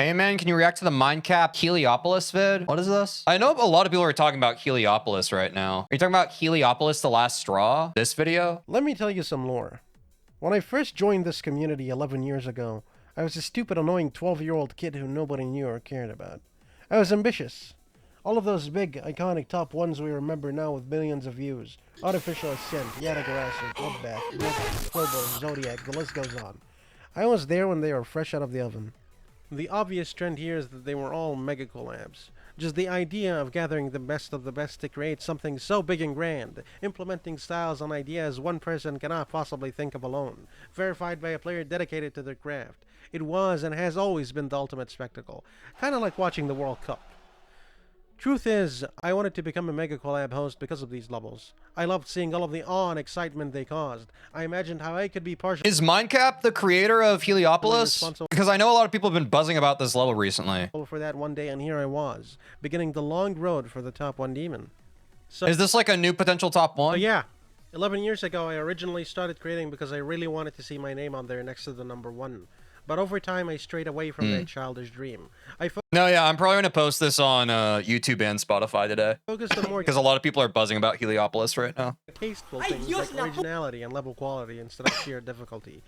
Hey man, can you react to the MindCap's Heliopolis vid? What is this? I know a lot of people are talking about Heliopolis right now. Are you talking about Heliopolis the Last Straw? This video? Let me tell you some lore. When I first joined this community 11 years ago, I was a stupid, annoying 12-year-old kid who nobody knew or cared about. I was ambitious. All of those big, iconic top ones we remember now with millions of views. Artificial Ascent, Yatagarasa, Bloodbath, Phobos, Zodiac, the list goes on. I was there when they were fresh out of the oven. The obvious trend here is that they were all mega collabs. Just the idea of gathering the best of the best to create something so big and grand, implementing styles and ideas one person cannot possibly think of alone, verified by a player dedicated to their craft. It was and has always been the ultimate spectacle, kind of like watching the World Cup. Truth is, I wanted to become a mega collab host because of these levels. I loved seeing all of the awe and excitement they caused. I imagined how I could be partial. Is MindCap the creator of Heliopolis? Because I know a lot of people have been buzzing about this level recently. For that one day, and here I was, beginning the long road for the top 1 demon. So, is this like a new potential top 1? Yeah. 11 years ago, I originally started creating because I really wanted to see my name on there next to the number 1. But over time, I strayed away from that childish dream. No, yeah, I'm probably going to post this on YouTube and Spotify today. Focused on more because a lot of people are buzzing about Heliopolis right now. Tasteful things like originality and level quality instead of sheer difficulty.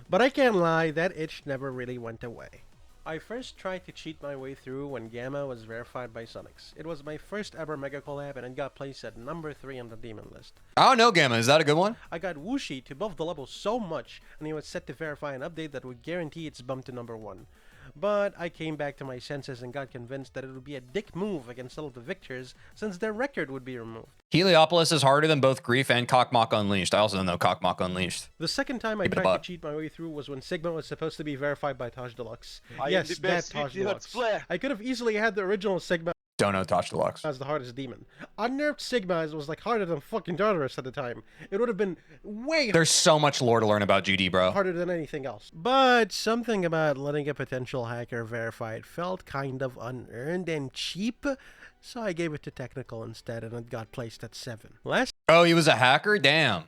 But I can't lie, that itch never really went away. I first tried to cheat my way through when Gamma was verified by Sonics. It was my first ever mega collab and it got placed at number 3 on the demon list. I don't know, Gamma. Is that a good one? I got Wooshi to buff the level so much and he was set to verify an update that would guarantee its bump to number 1. But I came back to my senses and got convinced that it would be a dick move against all of the victors since their record would be removed. Heliopolis is harder than both Grief and Cockmock Unleashed. I also don't know Cockmock Unleashed. The second time I tried to cheat my way through was when Sigma was supposed to be verified by Taj Deluxe. Yes, that Taj Deluxe. I could have easily had the original Sigma. Don't know Taj Deluxe. As the hardest demon. Unnerved Sigma was like harder than fucking Tartarus at the time. It would have been way There's so much lore to learn about GD, bro. Harder than anything else. But something about letting a potential hacker verify it felt kind of unearned and cheap. So I gave it to technical instead and it got placed at 7. Oh, he was a hacker? Damn.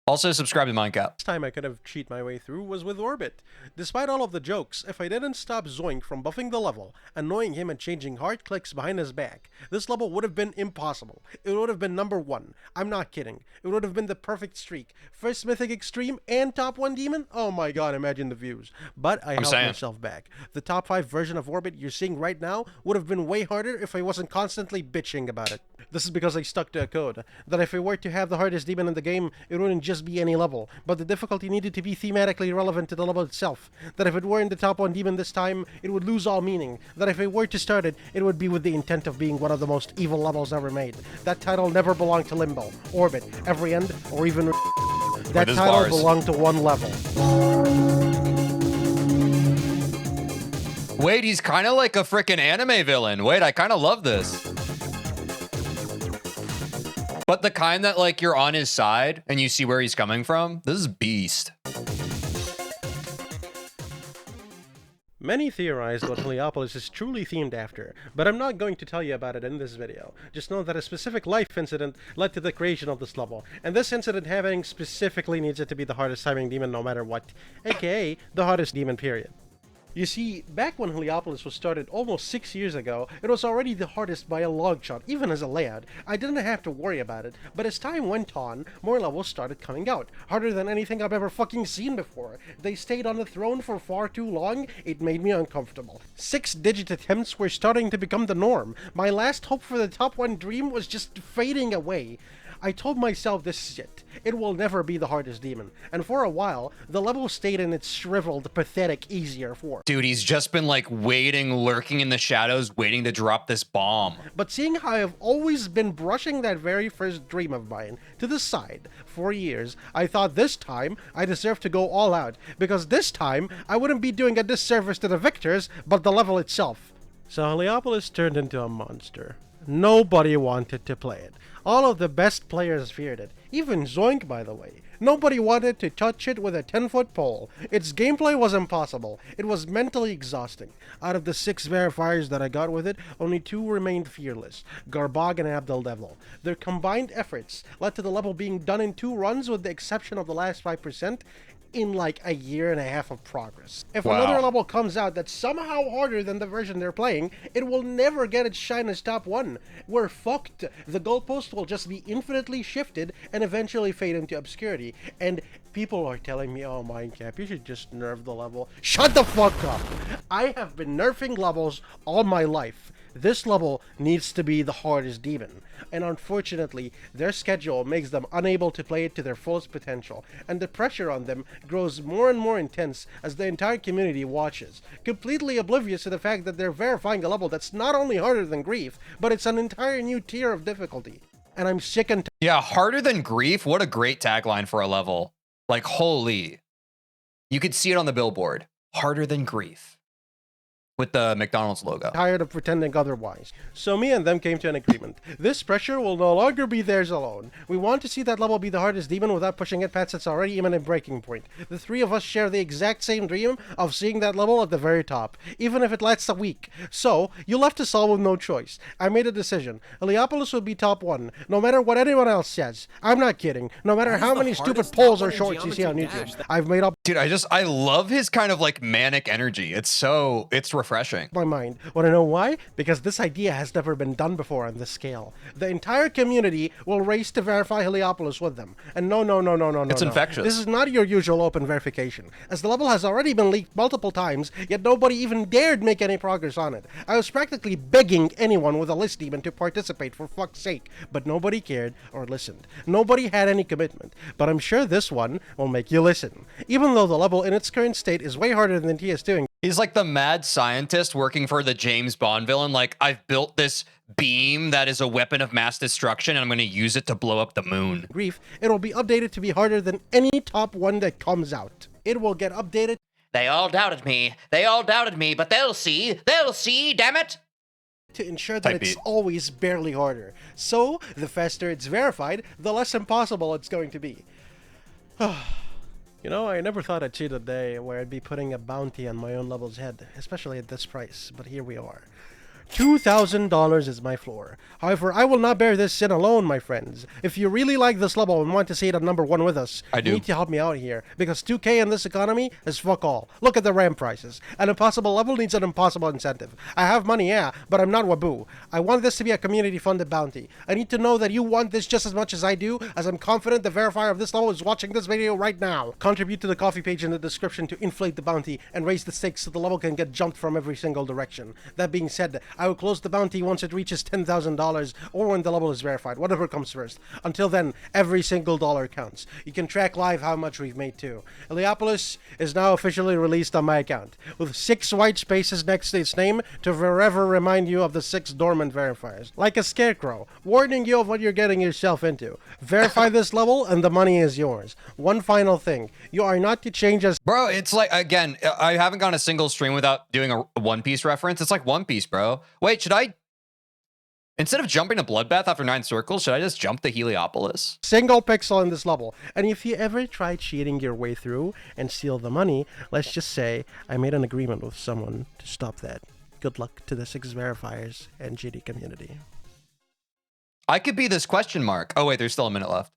Also, subscribe to MindCap. Last time I could have cheated my way through was with Orbit. Despite all of the jokes, if I didn't stop Zoink from buffing the level, annoying him and changing hard clicks behind his back, this level would have been impossible. It would have been number 1. I'm not kidding. It would have been the perfect streak. First Mythic Extreme and top 1 demon? Oh my god, imagine the views. But I held myself back. The top 5 version of Orbit you're seeing right now would have been way harder if I wasn't constantly bitching about it. This is because I stuck to a code, that if I were to have the hardest demon in the game, it wouldn't just be any level, but the difficulty needed to be thematically relevant to the level itself. That if it were in the top 1 demon this time, it would lose all meaning. That if I were to start it, it would be with the intent of being one of the most evil levels ever made. That title never belonged to Limbo, Orbit, Every End, or even that title belonged to one level. Wait, he's kind of like a freaking anime villain. Wait, I kind of love this. But the kind that, like, you're on his side and you see where he's coming from. This is beast. Many theorized what Heliopolis is truly themed after, but I'm not going to tell you about it in this video. Just know that a specific life incident led to the creation of this level, and this incident happening specifically needs it to be the hardest timing demon no matter what, aka the hardest demon period. You see, back when Heliopolis was started almost 6 years ago, it was already the hardest by a long shot, even as a layout. I didn't have to worry about it, but as time went on, more levels started coming out. Harder than anything I've ever fucking seen before. They stayed on the throne for far too long, it made me uncomfortable. 6-digit attempts were starting to become the norm. My last hope for the top 1 dream was just fading away. I told myself this is it. It will never be the hardest demon. And for a while, the level stayed in its shriveled, pathetic, easier form. Dude, he's just been like waiting, lurking in the shadows, waiting to drop this bomb. But seeing how I've always been brushing that very first dream of mine to the side for years, I thought this time I deserved to go all out. Because this time, I wouldn't be doing a disservice to the victors, but the level itself. So Heliopolis turned into a monster. Nobody wanted to play it. All of the best players feared it. Even Zoink, by the way. Nobody wanted to touch it with a 10-foot pole. Its gameplay was impossible. It was mentally exhausting. Out of the 6 verifiers that I got with it, only 2 remained fearless, Garbog and Abdel Devil. Their combined efforts led to the level being done in 2 runs with the exception of the last 5%, in like a year and a half of progress. If Wow. another level comes out that's somehow harder than the version they're playing, it will never get its shine as top 1. We're fucked. The goalpost will just be infinitely shifted and eventually fade into obscurity. And people are telling me, oh, MindCap, you should just nerf the level. Shut the fuck up! I have been nerfing levels all my life. This level needs to be the hardest demon, and unfortunately, their schedule makes them unable to play it to their fullest potential, and the pressure on them grows more and more intense as the entire community watches, completely oblivious to the fact that they're verifying a level that's not only harder than Grief, but it's an entire new tier of difficulty. And I'm sick and Yeah, harder than Grief. What a great tagline for a level. Like, holy. You could see it on the billboard. Harder than Grief. With the McDonald's logo. tired of pretending otherwise. So me and them came to an agreement. This pressure will no longer be theirs alone. We want to see that level be the hardest demon without pushing it past its already imminent breaking point. The three of us share the exact same dream of seeing that level at the very top, even if it lasts a week. So, you left us all with no choice. I made a decision. Heliopolis will be top 1, no matter what anyone else says. I'm not kidding. No matter how many stupid polls or shorts you see on YouTube. I've made up Dude, I love his kind of like manic energy. It's refreshing. my mind. Want to know why? Because this idea has never been done before on this scale. The entire community will race to verify Heliopolis with them. And no. It's infectious. This is not your usual open verification, as the level has already been leaked multiple times, yet nobody even dared make any progress on it. I was practically begging anyone with a list demon to participate for fuck's sake, but nobody cared or listened. Nobody had any commitment, but I'm sure this one will make you listen. Even though the level in its current state is way harder than TS2 He's like the mad scientist working for the James Bond villain. Like, I've built this beam that is a weapon of mass destruction, and I'm going to use it to blow up the moon. Grief, it'll be updated to be harder than any top 1 that comes out. It will get updated They all doubted me, but they'll see, damn it. to ensure that Type it's beat. always barely harder. So, the faster it's verified, the less impossible it's going to be. You know, I never thought I'd see the day where I'd be putting a bounty on my own level's head, especially at this price, but here we are. $2,000 is my floor. However, I will not bear this sin alone, my friends. If you really like this level and want to see it at number 1 with us, I do. you need to help me out here, because 2K in this economy is fuck all. Look at the RAM prices. An impossible level needs an impossible incentive. I have money, yeah, but I'm not Waboo. I want this to be a community-funded bounty. I need to know that you want this just as much as I do, as I'm confident the verifier of this level is watching this video right now. Contribute to the coffee page in the description to inflate the bounty and raise the stakes so the level can get jumped from every single direction. That being said, I will close the bounty once it reaches $10,000 or when the level is verified, whatever comes first. Until then, every single dollar counts. You can track live how much we've made too. Heliopolis is now officially released on my account, with 6 white spaces next to its name to forever remind you of the 6 dormant verifiers. Like a scarecrow, warning you of what you're getting yourself into. Verify this level and the money is yours. One final thing, you are not to change as Bro, it's like, again, I haven't gone a single stream without doing a One Piece reference. It's like One Piece, bro. Wait, instead of jumping a bloodbath after 9 circles, should I just jump the Heliopolis? single pixel in this level. And if you ever try cheating your way through and steal the money, let's just say I made an agreement with someone to stop that. Good luck to the 6 verifiers and GD community. I could be this question mark. Oh, wait, there's still a minute left.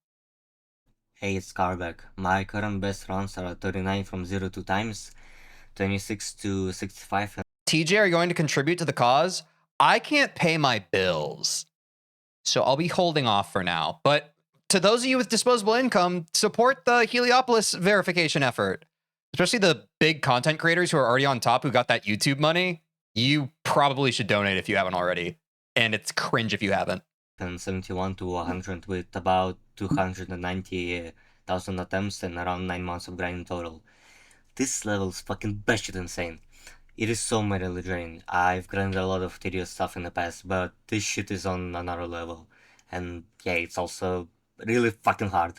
Hey, it's Carback. My current best runs are 39 from 0 to times, 26 to 65. TJ, are you going to contribute to the cause? I can't pay my bills, so I'll be holding off for now. But to those of you with disposable income, support the Heliopolis verification effort. Especially the big content creators who are already on top who got that YouTube money. You probably should donate if you haven't already. And it's cringe if you haven't. And 71 to 100 with about 290,000 attempts and around 9 months of grinding total. This level is fucking batshit insane. It is so mentally draining. I've grinded a lot of tedious stuff in the past, but this shit is on another level. And yeah, it's also really fucking hard.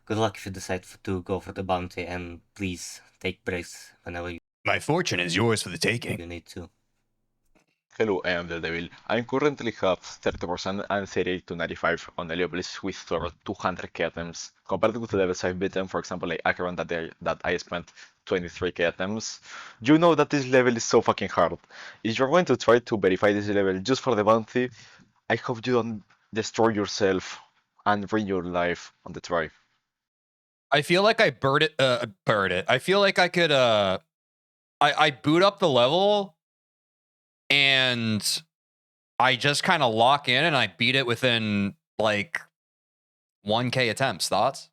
Good luck if you decide to go for the bounty, and please take breaks whenever you My fortune is yours for the taking. need to. Hello, I am the Devil. I currently have 30% and 38 to 95 on Heliopolis with 200k items. Compared with the levels I've beaten, for example, like Acheron that I spent 23k items, you know that this level is so fucking hard. If you're going to try to verify this level just for the bounty, I hope you don't destroy yourself and ruin your life on the try. I feel like I bird it. I feel like I could. I boot up the level, and I just kind of lock in, and I beat it within like 1K attempts. Thoughts?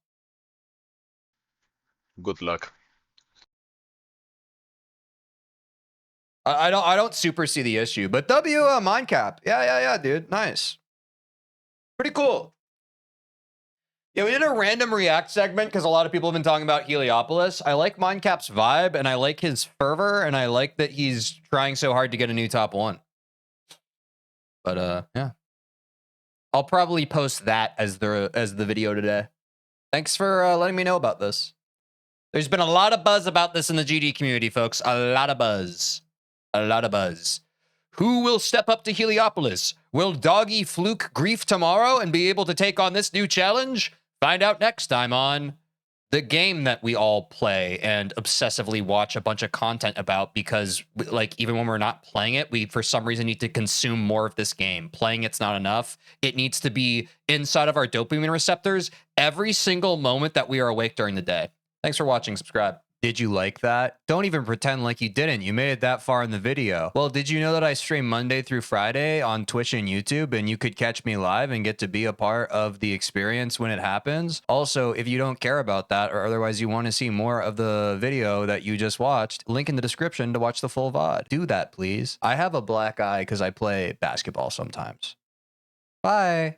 Good luck. I don't super see the issue, but MindCap. Yeah, dude. Nice. Pretty cool. Yeah, we did a random react segment because a lot of people have been talking about Heliopolis. I like MindCap's vibe, and I like his fervor, and I like that he's trying so hard to get a new top 1. But yeah. I'll probably post that as the video today. Thanks for letting me know about this. There's been a lot of buzz about this in the GD community, folks. A lot of buzz. A lot of buzz. Who will step up to Heliopolis? Will Doggy fluke grief tomorrow and be able to take on this new challenge? Find out next time on the game that we all play and obsessively watch a bunch of content about, because like even when we're not playing it, we for some reason need to consume more of this game. Playing it's not enough. It needs to be inside of our dopamine receptors every single moment that we are awake during the day. Thanks for watching. Subscribe. Did you like that? Don't even pretend like you didn't. You made it that far in the video. Well, did you know that I stream Monday through Friday on Twitch and YouTube, and you could catch me live and get to be a part of the experience when it happens? Also, if you don't care about that, or otherwise you want to see more of the video that you just watched, link in the description to watch the full VOD. Do that, please. I have a black eye because I play basketball sometimes. Bye.